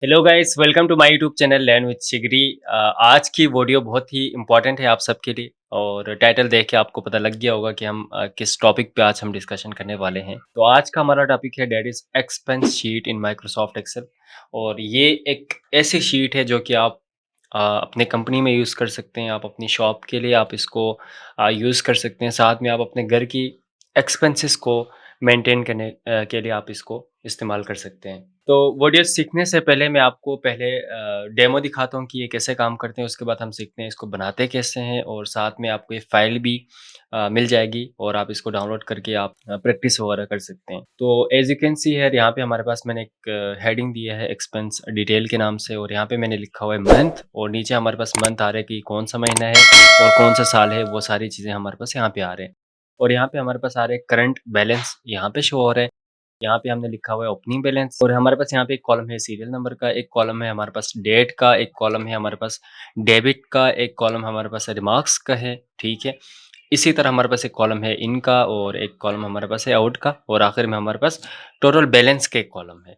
Hello guys, welcome to my YouTube channel learn with Shigri. आज की video बहुत ही important है आप सबके लिए और टाइटल देख के आपको पता लग गया होगा कि हम किस टॉपिक पे आज हम डिस्कशन करने वाले हैं। तो आज का हमारा टॉपिक है that is expense sheet in Microsoft Excel. और ये एक ऐसी शीट है जो कि आप अपने कंपनी में यूज़ कर सकते हैं, आप अपनी शॉप के लिए आप इसको यूज़ कर सकते हैं, साथ में आप अपने घर की एक्सपेंसेस को मेंटेन करने के लिए आप इसको इस्तेमाल कर सकते हैं। तो वीडियो सीखने से पहले मैं आपको पहले डेमो दिखाता हूँ कि ये कैसे काम करते हैं, उसके बाद हम सीखते हैं इसको बनाते कैसे हैं और साथ में आपको ये फाइल भी मिल जाएगी और आप इसको डाउनलोड करके आप प्रैक्टिस वगैरह कर सकते हैं। तो as you can see here यहाँ पे हमारे पास मैंने एक हेडिंग दिया है एक्सपेंस डिटेल के नाम से और यहाँ पे मैंने लिखा हुआ है मंथ और नीचे हमारे पास मंथ आ रहा है कि कौन सा महीना है और कौन सा साल है, वो सारी चीज़ें हमारे पास यहाँ पे आ रहे हैं। और यहाँ पे हमारे पास आ रहे हैं करंट बैलेंस यहाँ पे शो हो रहा है। यहाँ पे हमने लिखा हुआ है ओपनिंग बैलेंस और हमारे पास यहाँ पे एक कॉलम है सीरियल नंबर का, एक कॉलम है हमारे पास डेट का, एक कॉलम है हमारे पास डेबिट का, एक कॉलम हमारे पास रिमार्क्स का है, ठीक है। इसी तरह हमारे पास एक कॉलम है इन का और एक कॉलम हमारे पास है आउट का और आखिर में हमारे पास टोटल बैलेंस के एक कॉलम है।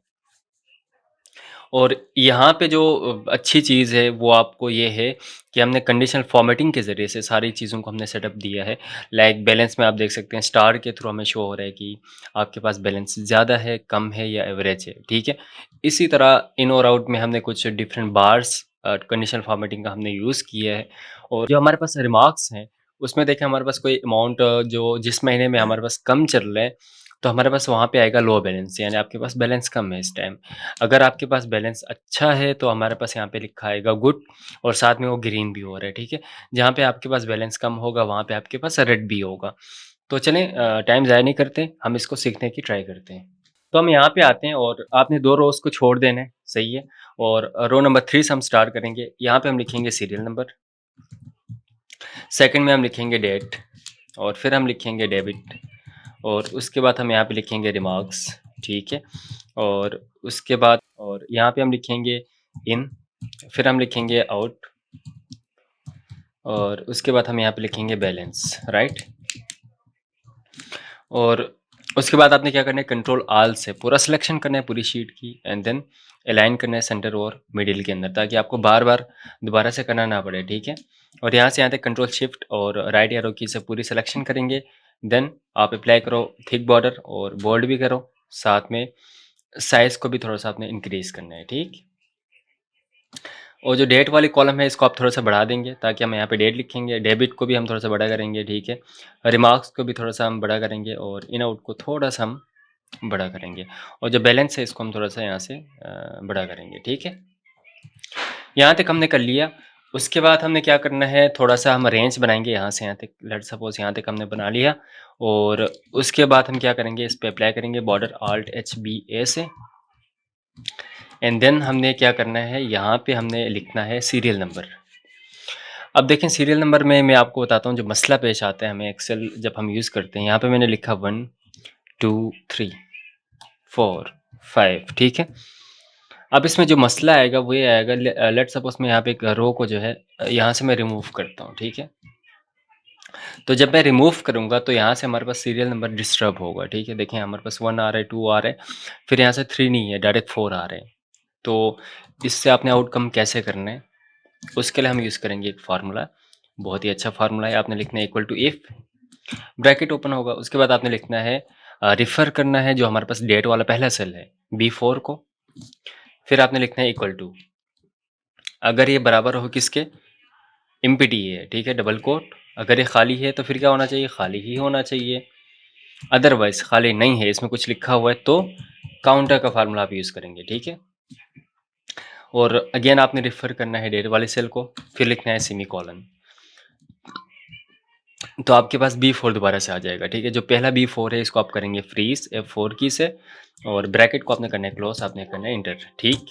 और यहाँ पे जो अच्छी चीज़ है वो आपको ये है कि हमने कंडीशनल फॉर्मेटिंग के ज़रिए से सारी चीज़ों को हमने सेटअप दिया है। लाइक बैलेंस में आप देख सकते हैं स्टार के थ्रू हमें शो हो रहा है कि आपके पास बैलेंस ज़्यादा है, कम है या एवरेज है, ठीक है। इसी तरह इन और आउट में हमने कुछ डिफरेंट बार्स कंडीशनल फॉर्मेटिंग का हमने यूज़ किया है। और जो हमारे पास रिमार्क्स हैं उसमें देखें हमारे पास कोई अमाउंट जो जिस महीने में हमारे पास कम चल रहा है तो हमारे पास वहाँ पे आएगा लो बैलेंस, यानी आपके पास बैलेंस कम है इस टाइम। अगर आपके पास बैलेंस अच्छा है तो हमारे पास यहाँ पे लिखा आएगा गुड और साथ में वो ग्रीन भी हो रहा है, ठीक है। जहाँ पे आपके पास बैलेंस कम होगा वहाँ पे आपके पास रेड भी होगा। तो चलें टाइम ज़ाया नहीं करते, हम इसको सीखने की ट्राई करते हैं। तो हम यहाँ पे आते हैं और आपने 2 रोज़ को छोड़ देना है, सही है। और रो नंबर 3 से हम स्टार्ट करेंगे। यहाँ पे हम लिखेंगे सीरियल नंबर, सेकंड में हम लिखेंगे डेट और फिर हम लिखेंगे डेबिट और उसके बाद हम यहाँ पे लिखेंगे रिमार्क्स, ठीक है। और उसके बाद और यहाँ पे हम लिखेंगे इन, फिर हम लिखेंगे आउट और उसके बाद हम यहाँ पे लिखेंगे बैलेंस, राइट। और उसके बाद आपने क्या करना है, कंट्रोल आल से पूरा सिलेक्शन करना है पूरी शीट की एंड देन अलाइन करना है सेंटर और मिडिल के अंदर, ताकि आपको बार बार दोबारा से करना ना पड़े, ठीक है। और यहाँ से यहाँ तक कंट्रोल शिफ्ट और राइट एरो की से पूरी सिलेक्शन करेंगे। देन आप अप्लाई करो थिक बॉर्डर और बोल्ड भी करो, साथ में साइज़ को भी थोड़ा-सा आपने इंक्रीज़ करना है, ठीक। और जो डेट वाली कॉलम है इसको आप थोड़ा-सा बढ़ा देंगे ताकि हम यहाँ पे डेट लिखेंगे, डेबिट को भी हम थोड़ा-सा बड़ा करेंगे, ठीक है। रिमार्क्स को भी थोड़ा-सा हम बड़ा करेंगे और इन आउट को थोड़ा-सा हम बड़ा करेंगे और जो बैलेंस है इसको हम थोड़ा-सा यहाँ से बड़ा करेंगे, ठीक है। यहाँ तक हमने कर लिया। उसके बाद हमने क्या करना है, थोड़ा-सा हम रेंज बनाएँगे यहाँ से यहाँ तक, लेट्स सपोज़ यहाँ तक हमने बना लिया और उसके बाद हम क्या करेंगे, इस पे अप्लाई करेंगे border Alt H B A से एंड देन हमने क्या करना है, यहाँ पे हमने लिखना है सीरियल नंबर। अब देखें सीरियल नंबर में मैं आपको बताता हूँ जो मसला पेश आता है हमें एक्सेल जब हम यूज़ करते हैं। यहाँ पे मैंने लिखा 1 2 3 4 5, ठीक है। अब इसमें जो मसला आएगा वो ये आएगा, लेट्स सपोज़ मैं यहाँ पे एक रो को जो है यहाँ से मैं रिमूव करता हूँ, ठीक है। तो जब मैं रिमूव करूँगा तो यहाँ से हमारे पास सीरियल नंबर डिस्टर्ब होगा, ठीक है। देखें हमारे पास 1 आ रहा है, 2 आ रहा है, फिर यहाँ से 3 नहीं है, डायरेक्ट 4 आ रहे हैं। तो इससे आपने आउटकम कैसे करना है, उसके लिए हम यूज़ करेंगे एक फार्मूला, बहुत ही अच्छा फार्मूला है। आपने लिखना है equal to if, bracket open होगा, उसके बाद आपने लिखना है रेफर करना है जो हमारे पास डेट वाला पहला सेल है B4 को, फिर आपने लिखना है इक्वल टू, अगर ये बराबर हो किसके, एम्प्टी है, ठीक है, डबल कोट। अगर ये खाली है तो फिर क्या होना चाहिए, खाली ही होना चाहिए। अदरवाइज खाली नहीं है, इसमें कुछ लिखा हुआ है तो काउंटर का फार्मूला आप यूज़ करेंगे, ठीक है। और अगेन आपने रेफर करना है डेट वाले सेल को, फिर लिखना है सेमीकोलन। तो आपके पास B4 दोबारा से आ जाएगा, ठीक है। जो पहला B4 है इसको आप करेंगे फ्रीज F4 की से और ब्रैकेट को आपने करना है क्लोज, आपने करना है इंटर, ठीक।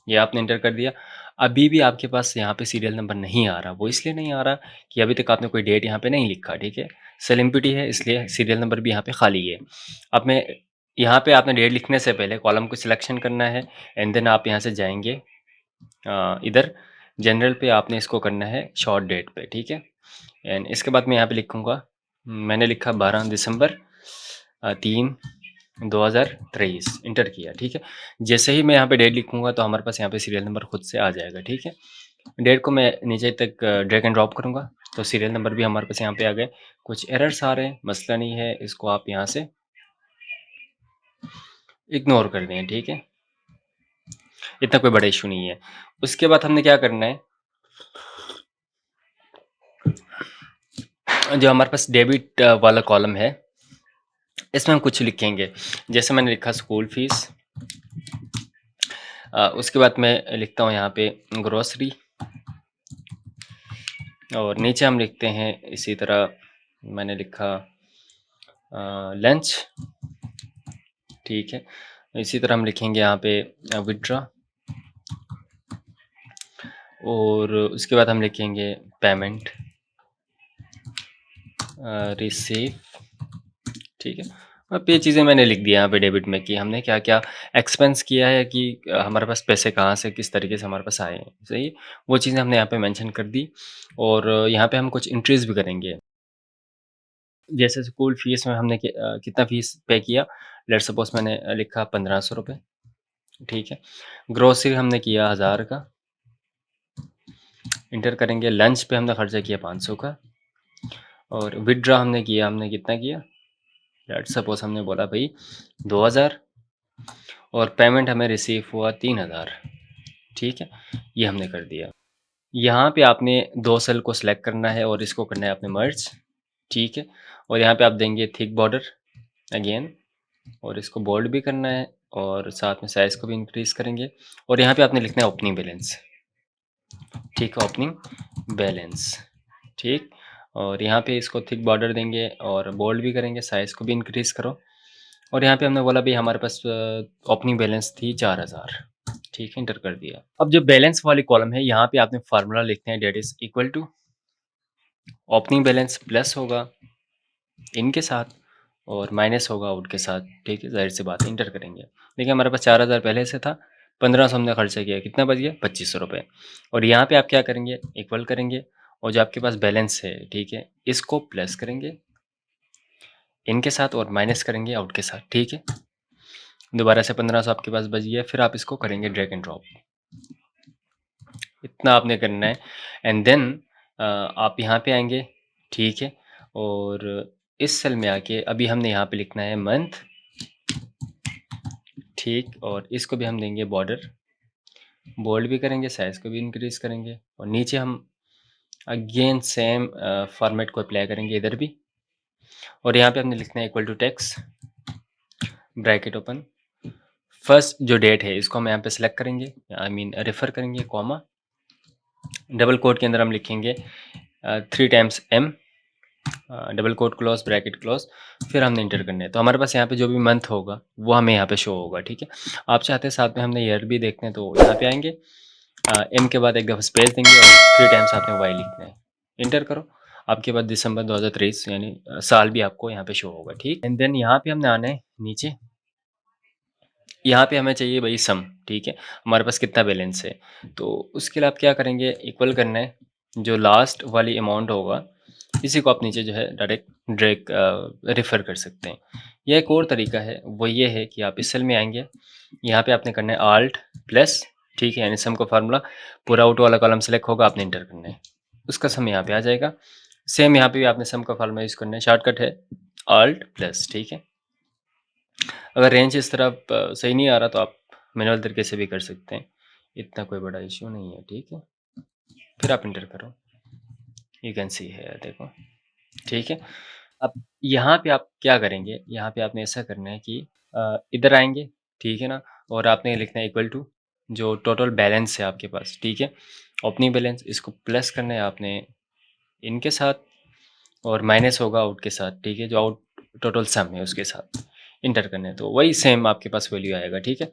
ये आपने इंटर कर दिया। अभी भी आपके पास यहाँ पे सीरियल नंबर नहीं आ रहा, वो इसलिए नहीं आ रहा कि अभी तक आपने कोई डेट यहाँ पे नहीं लिखा, ठीक है। सेल एम्प्टी है इसलिए सीरियल नंबर भी यहाँ पे खाली है। अब मैं यहाँ पे आपने डेट लिखने से पहले कॉलम को सिलेक्शन करना है एंड देन आप यहाँ से जाएंगे इधर जनरल पे, आपने इसको करना है शॉर्ट डेट पे, ठीक है। एंड इसके बाद मैं यहाँ पे लिखूँगा, मैंने लिखा 12 दिसंबर 3 2023 इंटर किया, ठीक है। जैसे ही मैं यहाँ पे डेट लिखूँगा तो हमारे पास यहाँ पे सीरियल नंबर खुद से आ जाएगा, ठीक है। डेट को मैं नीचे तक ड्रैग एंड ड्रॉप करूँगा तो सीरियल नंबर भी हमारे पास यहाँ पे आ गए। कुछ एरर्स आ रहे हैं, मसला नहीं है, इसको आप यहाँ से इग्नोर कर दें, ठीक है। इतना कोई बड़ा इश्यू नहीं है। उसके बाद हमने क्या करना है, जो हमारे पास डेबिट वाला कॉलम है, इसमें हम कुछ लिखेंगे। जैसे मैंने लिखा स्कूल फीस, उसके बाद मैं लिखता हूँ यहाँ पे ग्रोसरी, और नीचे हम लिखते हैं इसी तरह मैंने लिखा लंच, ठीक है। इसी तरह हम लिखेंगे यहाँ पे विड्रॉ, और उसके बाद हम लिखेंगे पेमेंट रिसीव, ठीक है। अब ये चीज़ें मैंने लिख दिया यहाँ पे डेबिट में कि हमने क्या क्या एक्सपेंस किया है, कि हमारे पास पैसे कहाँ से किस तरीके से हमारे पास आए हैं, सही। वो चीज़ें हमने यहाँ पे मेंशन कर दी, और यहाँ पे हम कुछ इंट्रीज भी करेंगे। जैसे स्कूल फीस में हमने कितना फीस पे किया, लेट्स सपोज मैंने लिखा 1500 रुपये, ठीक है। ग्रोसरी हमने किया 1000 का, इंटर करेंगे। लंच पे हमने खर्चा किया 500 का, और विदड्रॉ हमने कितना किया, लेट्स सपोज हमने बोला भाई 2000, और पेमेंट हमें रिसीव हुआ 3000, ठीक है। ये हमने कर दिया। यहाँ पे आपने 2 सेल को सिलेक्ट करना है और इसको करना है आपने मर्ज, ठीक है। और यहाँ पे आप देंगे थिक बॉर्डर अगेन, और इसको बोल्ड भी करना है, और साथ में साइज़ को भी इंक्रीज़ करेंगे। और यहाँ पे आपने लिखना है ओपनिंग बैलेंस, ठीक है, ओपनिंग बैलेंस, ठीक। और यहाँ पे इसको थिक बॉर्डर देंगे और बोल्ड भी करेंगे, साइज़ को भी इंक्रीज़ करो। और यहाँ पे हमने बोला भाई हमारे पास ओपनिंग बैलेंस थी 4000, ठीक है, इंटर कर दिया। अब जो बैलेंस वाली कॉलम है, यहाँ पे आपने फार्मूला लिखते हैं, date is equal to opening balance plus होगा इन के साथ और माइनस होगा आउट के साथ, ठीक है। ज़ाहिर सी बात है, इंटर करेंगे। देखिए हमारे पास 4000 पहले से था, 1500 हमने खर्चा किया, कितना बच गया 2500 रुपये। और यहाँ पे आप क्या करेंगे, इक्वल करेंगे, और जो आपके पास बैलेंस है, ठीक है, इसको प्लस करेंगे इनके साथ और माइनस करेंगे आउट के साथ, ठीक है। दोबारा से 1500 आपके पास बच गया, फिर आप इसको करेंगे ड्रैग एंड ड्रॉप, इतना आपने करना है। एंड देन आप यहाँ पे आएंगे, ठीक है। और इस सेल में आके अभी हमने यहाँ पे लिखना है मंथ, ठीक। और इसको भी हम देंगे बॉर्डर, बोल्ड भी करेंगे, साइज़ को भी इंक्रीज़ करेंगे, और नीचे हम अगेन सेम फॉर्मेट को अप्लाई करेंगे इधर भी। और यहाँ पे हमने लिखना है equal to text bracket open, first जो डेट है इसको हम यहाँ पे सेलेक्ट करेंगे, आई मीन रेफर करेंगे, कॉमा, डबल कोट के अंदर हम लिखेंगे 3 times M, double quote close, bracket close, फिर हमने इंटर करना है। तो हमारे पास यहाँ पे जो भी मंथ होगा वो हमें यहाँ पे शो होगा, ठीक है। आप चाहते हैं साथ में हमने ईयर भी देखते हैं, तो यहाँ पे आएंगे, एम के बाद एक दफ़ा स्पेस देंगे और 3 टाइम्स आपने वाई लिखना है, इंटर करो। आपके पास दिसंबर 2023 यानी साल भी आपको यहाँ पे शो होगा, ठीक। एंड देन यहाँ पे हमने आना है नीचे, यहाँ पे हमें चाहिए भाई सम, ठीक है, हमारे पास कितना बैलेंस है। तो उसके लिए आप क्या करेंगे, इक्वल करना है, जो लास्ट वाली अमाउंट होगा इसी को आप नीचे जो है डायरेक्ट ड्रैग रेफर कर सकते हैं। यह एक और तरीका है, वो ये है कि आप इस सेल में आएंगे, यहाँ पे आपने करना है आल्ट प्लस, ठीक है, यानी सम का फार्मूला पूरा आउट वाला कॉलम सेलेक्ट होगा, आपने इंटर करना है, उसका सम यहाँ पे आ जाएगा। सेम यहाँ पे भी आपने सम का फार्मूला यूज़ करना है, शॉर्टकट है आल्ट प्लस, ठीक है। अगर रेंज इस तरफ सही नहीं आ रहा तो आप मैनुअल तरीके से भी कर सकते हैं, इतना कोई बड़ा इश्यू नहीं है, ठीक है। फिर आप इंटर करो, यू कैन सी है, देखो, ठीक है। अब यहाँ पे आप क्या करेंगे, यहाँ पे आपने ऐसा करना है कि इधर आएँगे, ठीक है ना, और आपने लिखना है इक्वल टू जो टोटल बैलेंस है आपके पास, ठीक है, ओपनिंग बैलेंस, इसको प्लस करना है आपने इनके साथ, और माइनस होगा आउट के साथ, ठीक है, जो आउट टोटल सम है उसके साथ, इंटर करना है। तो वही सेम आपके पास वैल्यू आएगा, ठीक है।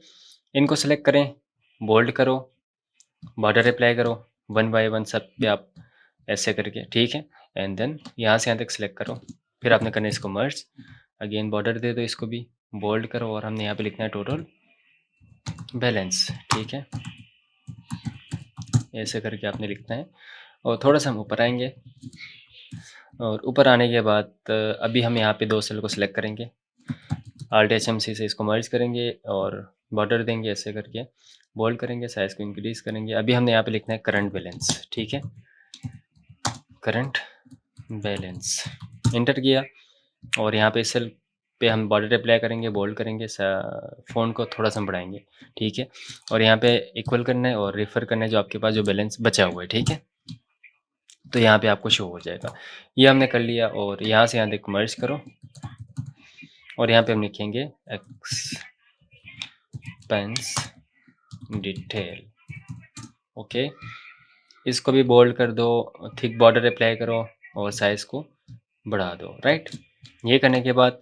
इनको सेलेक्ट करें, बोल्ड करो, बॉर्डर अप्लाई करो, 1 बाय 1 सब पे आप ऐसे करके, ठीक है। एंड देन यहाँ से यहाँ तक सेलेक्ट करो, फिर आपने करना है इसको मर्ज, अगेन बॉर्डर दे दो, इसको भी बोल्ड करो, और हमने यहाँ पे लिखना है टोटल बैलेंस, ठीक है, ऐसे करके आपने लिखना है। और थोड़ा सा हम ऊपर आएंगे, और ऊपर आने के बाद अभी हम यहाँ पे 2 सेल को सिलेक्ट करेंगे, Alt HMC से इसको मर्ज करेंगे और बॉर्डर देंगे ऐसे करके, बोल्ड करेंगे, साइज़ को इंक्रीज़ करेंगे। अभी हमने यहाँ पे लिखना है करंट बैलेंस, ठीक है? करंट बैलेंस, एंटर किया और यहाँ पे सेल पे हम बॉर्डर अप्लाई करेंगे, बोल्ड करेंगे, फ़ॉन्ट को थोड़ा-सा बढ़ाएँगे, ठीक है? और यहाँ पे इक्वल करना है और रेफ़र करना है जो आपके पास जो बैलेंस बचा हुआ है, ठीक है? तो यहाँ पे आपको शो हो जाएगा। ये हमने कर लिया और यहाँ से यहाँ तक मर्ज करो और यहाँ पे हम लिखेंगे एक्सपेंस डिटेल, ओके? इसको भी बोल्ड कर दो, थिक बॉर्डर अप्लाई करो और साइज़ को बढ़ा दो, राइट? ये करने के बाद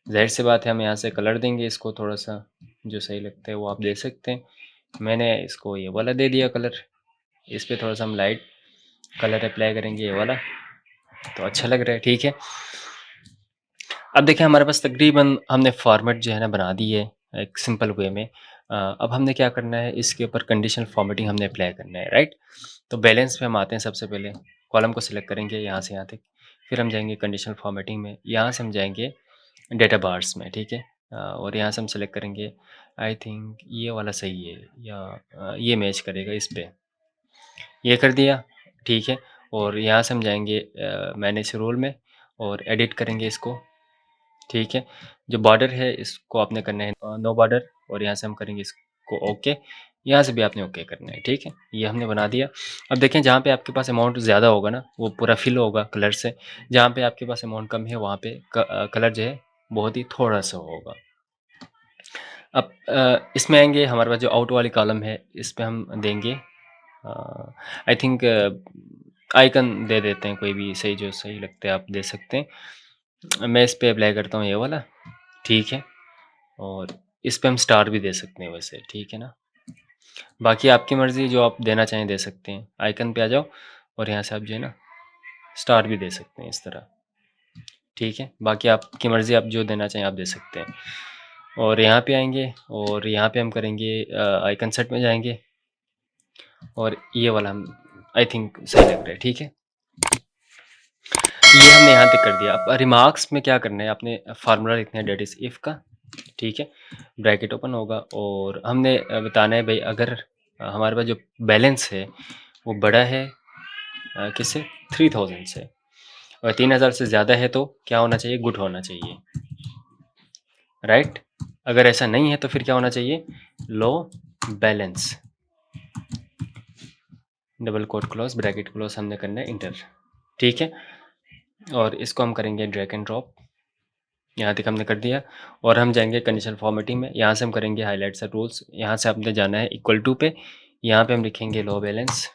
ज़ाहिर-सी बात है हम यहाँ से कलर देंगे इसको थोड़ा-सा, जो सही लगता है वो आप दे सकते हैं। मैंने इसको ये वाला दे दिया कलर, इस पे थोड़ा-सा हम लाइट कलर अप्लाई करेंगे ये वाला, तो अच्छा लग रहा है, ठीक है? अब देखिए हमारे पास तकरीबन हमने फॉर्मेट जो है ना बना दी है एक सिंपल वे में। अब हमने क्या करना है, इसके ऊपर कंडीशनल फॉर्मेटिंग हमने अप्लाई करना है, राइट? तो बैलेंस पे हम आते हैं सबसे पहले, कॉलम को सिलेक्ट करेंगे यहाँ से यहाँ तक, फिर हम जाएँगे कंडीशनल फॉर्मेटिंग में, यहाँ से हम जाएँगे डेटा बार्स में, ठीक है? और यहाँ से हम सेलेक्ट करेंगे, आई थिंक ये वाला सही है या ये मैच करेगा इस पे। ये कर दिया, ठीक है? और यहाँ से हम जाएँगे मैनेज रूल में और एडिट करेंगे इसको, ठीक है? जो बॉर्डर है इसको आपने करना है नो बॉर्डर और यहाँ से हम करेंगे इसको ओके, यहाँ से भी आपने ओके करना है, ठीक है? ये हमने बना दिया। अब देखें जहाँ पे आपके पास अमाउंट ज़्यादा होगा ना, वो पूरा फिल होगा कलर से, जहाँ पे आपके पास अमाउंट कम है वहाँ पे कलर जो है बहुत ही थोड़ा-सा होगा। अब इसमें आएँगे हमारे पास जो आउट वाली कॉलम है, इस पे हम देंगे आई थिंक आइकन दे देते हैं कोई भी सही जो सही लगता है आप दे सकते हैं। मैं इस पे अप्लाई करता हूँ ये वाला, ठीक है? और इस पे हम स्टार भी दे सकते हैं वैसे, ठीक है ना? बाकी आपकी मर्ज़ी जो आप देना चाहें दे सकते हैं। आइकन पे आ जाओ और यहाँ से आप जो है ना स्टार भी दे सकते हैं इस तरह, ठीक है? बाकी आपकी मर्ज़ी आप जो देना चाहें आप दे सकते हैं। और यहाँ पे आएँगे और यहाँ पे हम करेंगे आइकन सेट में जाएँगे और ये वाला हम आई थिंक सही लग रहा है, ठीक है? ये हमने यहाँ तक कर दिया। अब रिमार्क्स में क्या करना है, आपने फ़ॉर्मूला लिखना है दैट इज़ इफ का, ठीक है? ब्रैकेट ओपन होगा और हमने बताना है भई अगर हमारे पास जो बैलेंस है वो बड़ा है किससे 3000 से और 3000 से ज़्यादा है तो क्या होना चाहिए? गुड होना चाहिए, राइट? अगर ऐसा नहीं है तो फिर क्या होना चाहिए? Low balance, double quote close, bracket close हमने करना है इंटर, ठीक है? और इसको हम करेंगे ड्रैग एंड ड्रॉप, यहाँ तक हमने कर दिया और हम जाएँगे कंडीशनल फॉर्मेटिंग में, यहाँ से हम करेंगे हाइलाइट्स एंड रूल्स, यहाँ से आपने जाना है इक्वल टू पे, यहाँ पे हम लिखेंगे लो बैलेंस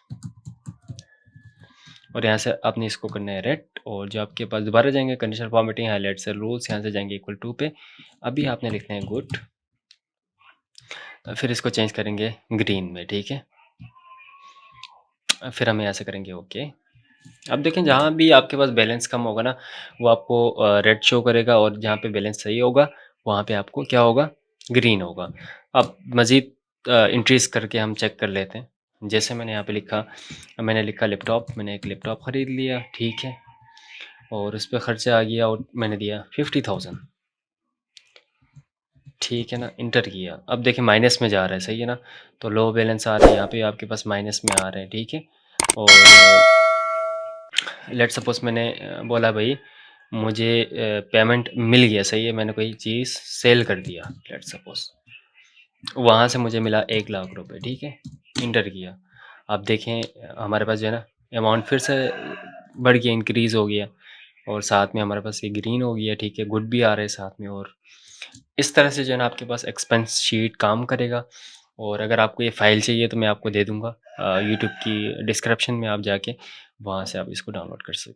और यहाँ से आपने इसको करना है रेड और जो आपके पास दोबारा जाएँगे conditional formatting, highlights and rules, यहाँ से जाएँगे इक्वल टू पे, अभी आपने लिखना है गुड, फिर इसको चेंज करेंगे ग्रीन में, ठीक है? फिर हम यहाँ से करेंगे ओके। अब देखें जहाँ भी आपके पास बैलेंस कम होगा ना, वो आपको रेड शो करेगा और जहाँ पे बैलेंस सही होगा, वहाँ पे आपको क्या होगा? ग्रीन होगा। अब मज़ीद इंक्रीज़ करके हम चेक कर लेते हैं। जैसे मैंने यहाँ पे लिखा, मैंने लिखा लैपटॉप, मैंने एक लैपटॉप ख़रीद लिया, ठीक है? और उस पे खर्चा आ गया और मैंने दिया 50,000, ठीक है ना? इंटर किया। अब देखिए माइनस में जा रहा है, सही है ना? तो लो बैलेंस आ रहा है, यहाँ पे आपके पास माइनस में आ रहा है, ठीक है? और लेट्स सपोज़ मैंने बोला भई मुझे पेमेंट मिल गया, सही है, मैंने कोई चीज़ सेल कर दिया लेट्स सपोज़, वहाँ से मुझे मिला 1 लाख रुपए, ठीक है? इंटर किया। अब देखें हमारे पास जो है ना अमाउंट फिर से बढ़ गया, इंक्रीज़ हो गया और साथ में हमारे पास ये ग्रीन हो गया, ठीक है? गुड भी आ रहा है साथ में और इस तरह से जो है ना आपके पास एक्सपेंस शीट काम करेगा और अगर आपको ये फ़ाइल चाहिए तो मैं आपको दे दूँगा यूट्यूब की डिस्क्रिप्शन में आप जाके वहाँ से आप इसको डाउनलोड कर सकते हैं।